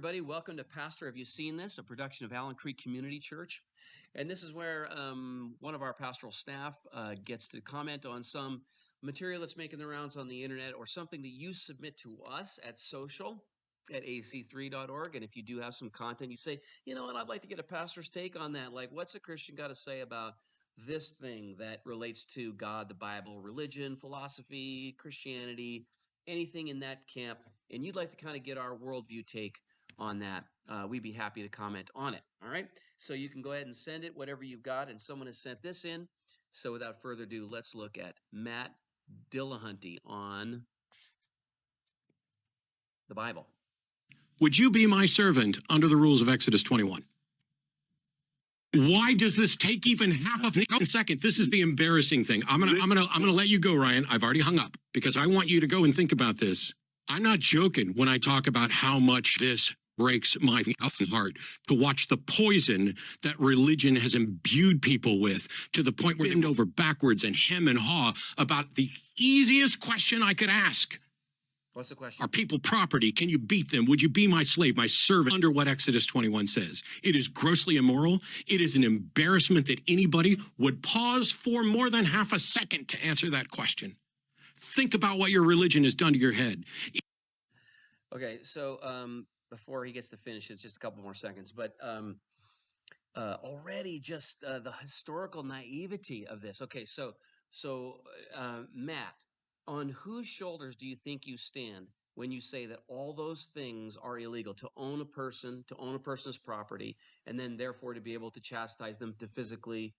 everybody. Welcome to Pastor Have You Seen This, a production of Allen Creek Community Church. And this is where one of our pastoral staff gets to comment on some material that's making the rounds on the internet or something that you submit to us at social@ac3.org. And if you do have some content, you say, you know what, I'd like to get a pastor's take on that. Like, what's a Christian got to say about this thing that relates to God, the Bible, religion, philosophy, Christianity, anything in that camp, and you'd like to kind of get our worldview take on that, we'd be happy to comment on it. All right. So you can go ahead and send it, whatever you've got. And someone has sent this in. So without further ado, let's look at Matt Dillahunty on the Bible. Would you be my servant under the rules of Exodus 21? Why does this take even half of a second? This is the embarrassing thing. I'm gonna let you go, Ryan. I've already hung up because I want you to go and think about this. I'm not joking when I talk about how much this breaks my heart to watch the poison that religion has imbued people with to the point where they bend over backwards and hem and haw about the easiest question I could ask. What's the question? Are people property? Can you beat them? Would you be my slave, my servant, under what Exodus 21 says? It is grossly immoral. It is an embarrassment that anybody would pause for more than half a second to answer that question. Think about what your religion has done to your head. Okay, so before he gets to finish, it's just a couple more seconds, but already just the historical naivety of this. Okay, so Matt, on whose shoulders do you think you stand when you say that all those things are illegal? To own a person, to own a person's property, and then therefore to be able to chastise them, to physically,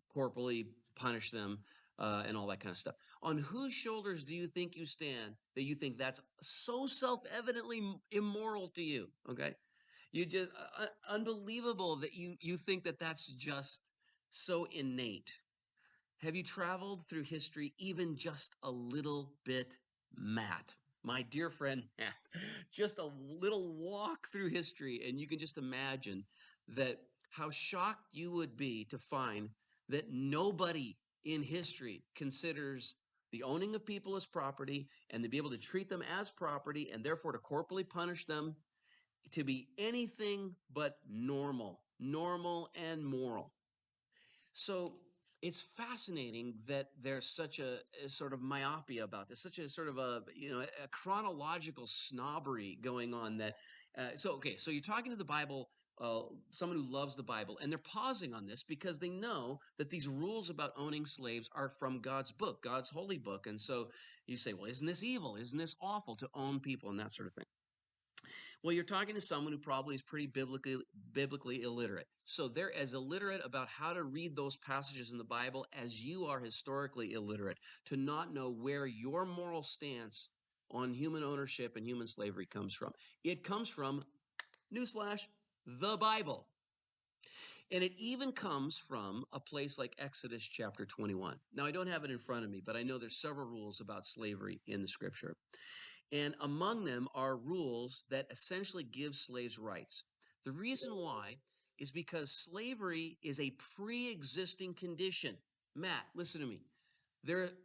corporally punish them, and all that kind of stuff. On whose shoulders do you think you stand that you think that's so self-evidently immoral to you? Okay, you just unbelievable that you think that that's just so innate. Have you traveled through history even just a little bit, Matt? My dear friend Matt, just a little walk through history, and you can just imagine that how shocked you would be to find that nobody in history considers the owning of people as property and to be able to treat them as property and therefore to corporally punish them to be anything but normal and moral. So it's fascinating that there's such a sort of myopia about this, such a sort of a chronological snobbery going on. That so you're talking to the Bible, someone who loves the Bible, and they're pausing on this because they know that these rules about owning slaves are from God's book, God's holy book, and so you say, well, isn't this evil? Isn't this awful to own people and that sort of thing? Well, you're talking to someone who probably is pretty biblically illiterate. So they're as illiterate about how to read those passages in the Bible as you are historically illiterate to not know where your moral stance on human ownership and human slavery comes from. It comes from, newsflash, the Bible. And it even comes from a place like Exodus chapter 21. Now, I don't have it in front of me, but I know there's several rules about slavery in the scripture. And among them are rules that essentially give slaves rights. The reason why is because slavery is a pre-existing condition. Matt, listen to me.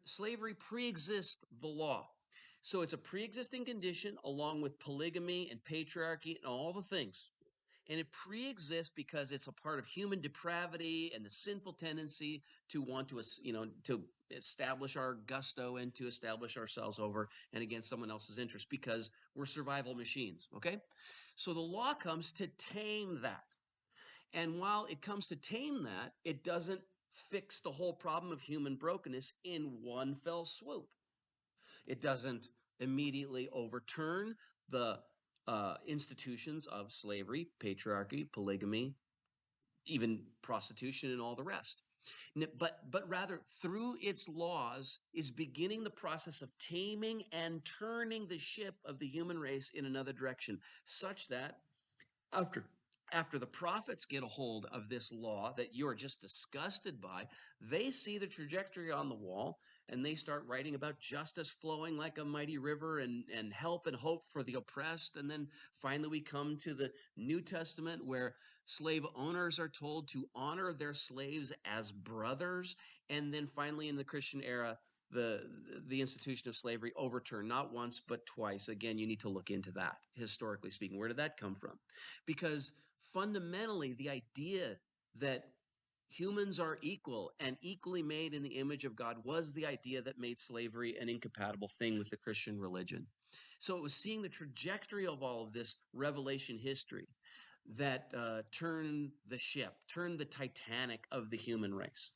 Slavery pre-exists the law. So it's a pre-existing condition along with polygamy and patriarchy and all the things. And it pre-exists because it's a part of human depravity and the sinful tendency to want to, to establish our gusto and to establish ourselves over and against someone else's interest because we're survival machines, okay? So the law comes to tame that. And while it comes to tame that, it doesn't fix the whole problem of human brokenness in one fell swoop. It doesn't immediately overturn the institutions of slavery, patriarchy, polygamy, even prostitution and all the rest. But rather, through its laws, is beginning the process of taming and turning the ship of the human race in another direction, such that after the prophets get a hold of this law that you're just disgusted by, they see the trajectory on the wall and they start writing about justice flowing like a mighty river and help and hope for the oppressed. And then finally we come to the New Testament where slave owners are told to honor their slaves as brothers. And then finally in the Christian era, the institution of slavery overturned, not once but twice. Again, you need to look into that, historically speaking. Where did that come from? Because fundamentally, the idea that humans are equal and equally made in the image of God was the idea that made slavery an incompatible thing with the Christian religion. So it was seeing the trajectory of all of this revelation history that turned the ship, turned the Titanic of the human race.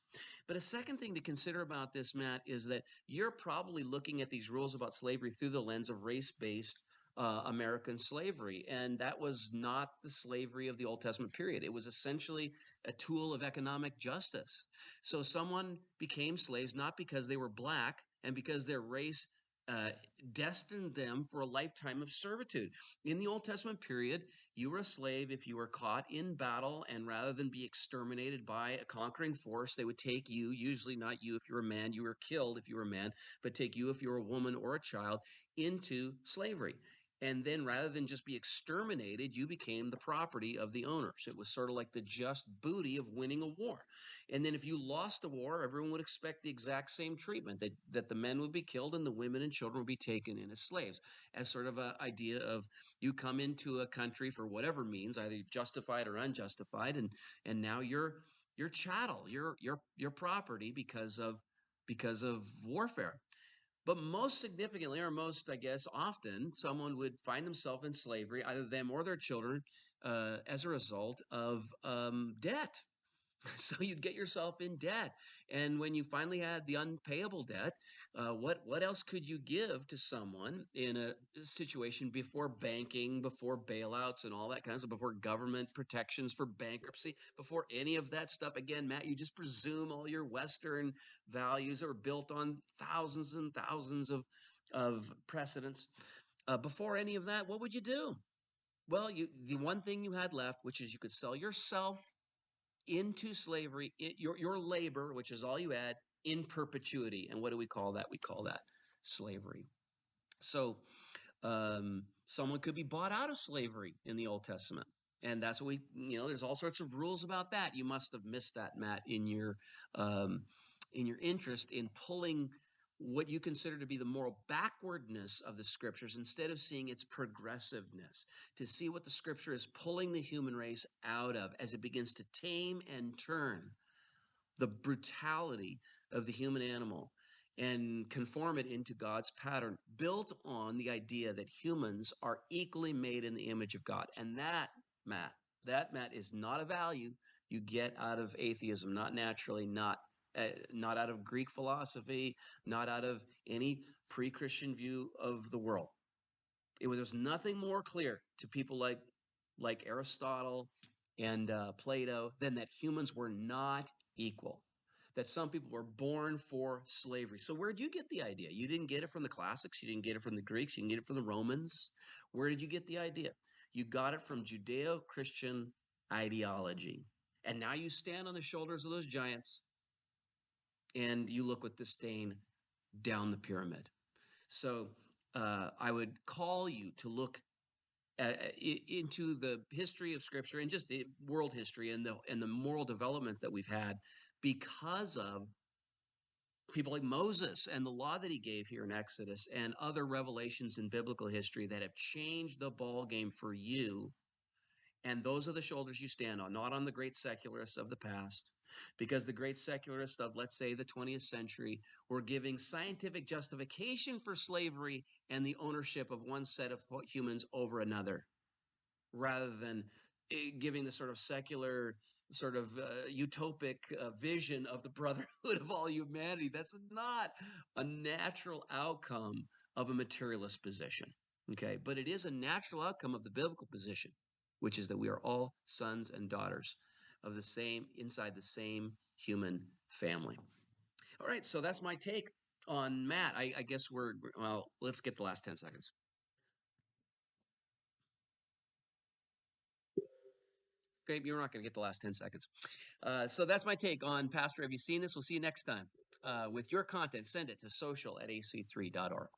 But a second thing to consider about this, Matt, is that you're probably looking at these rules about slavery through the lens of race-based American slavery. And that was not the slavery of the Old Testament period. It was essentially a tool of economic justice. So someone became slaves not because they were black and because their race uh, destined them for a lifetime of servitude. In the Old Testament period, you were a slave if you were caught in battle, and rather than be exterminated by a conquering force, they would take you, usually not you if you were a man, you were killed if you were a man, but take you if you were a woman or a child into slavery. And then rather than just be exterminated, you became the property of the owners. It was sort of like the just booty of winning a war. And then if you lost a war, everyone would expect the exact same treatment, that the men would be killed and the women and children would be taken in as slaves, as sort of an idea of you come into a country for whatever means, either justified or unjustified, and now you're chattel, you're property because of warfare. But most significantly, or most, I guess, often, someone would find themselves in slavery, either them or their children, as a result of debt. So you'd get yourself in debt, and when you finally had the unpayable debt, what else could you give to someone in a situation before banking, before bailouts, and all that kind of stuff, before government protections for bankruptcy, before any of that stuff? Again, Matt, you just presume all your Western values are built on thousands and thousands of precedents. Before any of that, what would you do? Well, the one thing you had left, which is you could sell yourself into slavery, your labor, which is all you had, in perpetuity. And what do we call that? We call that slavery. So someone could be bought out of slavery in the Old Testament. And that's what there's all sorts of rules about that. You must have missed that, Matt, in your interest in pulling what you consider to be the moral backwardness of the scriptures instead of seeing its progressiveness, to see what the scripture is pulling the human race out of as it begins to tame and turn the brutality of the human animal and conform it into God's pattern, built on the idea that humans are equally made in the image of God. And Matt, Matt, is not a value you get out of atheism, not naturally, not out of Greek philosophy, not out of any pre-Christian view of the world. There's nothing more clear to people like Aristotle and Plato than that humans were not equal, that some people were born for slavery. So where did you get the idea? You didn't get it from the classics. You didn't get it from the Greeks. You didn't get it from the Romans. Where did you get the idea? You got it from Judeo-Christian ideology. And now you stand on the shoulders of those giants and you look with disdain down the pyramid. So I would call you to look into the history of Scripture and just the world history and the moral developments that we've had because of people like Moses and the law that he gave here in Exodus and other revelations in biblical history that have changed the ball game for you. And those are the shoulders you stand on, not on the great secularists of the past, because the great secularists of, let's say, the 20th century were giving scientific justification for slavery and the ownership of one set of humans over another, rather than giving the sort of secular, sort of utopic vision of the brotherhood of all humanity. That's not a natural outcome of a materialist position, okay? But it is a natural outcome of the biblical position, which is that we are all sons and daughters of the same, inside the same human family. All right, so that's my take on Matt. I guess well, let's get the last 10 seconds. Okay, you're not going to get the last 10 seconds. So that's my take on Pastor. Have you seen this? We'll see you next time with your content. Send it to social@ac3.org.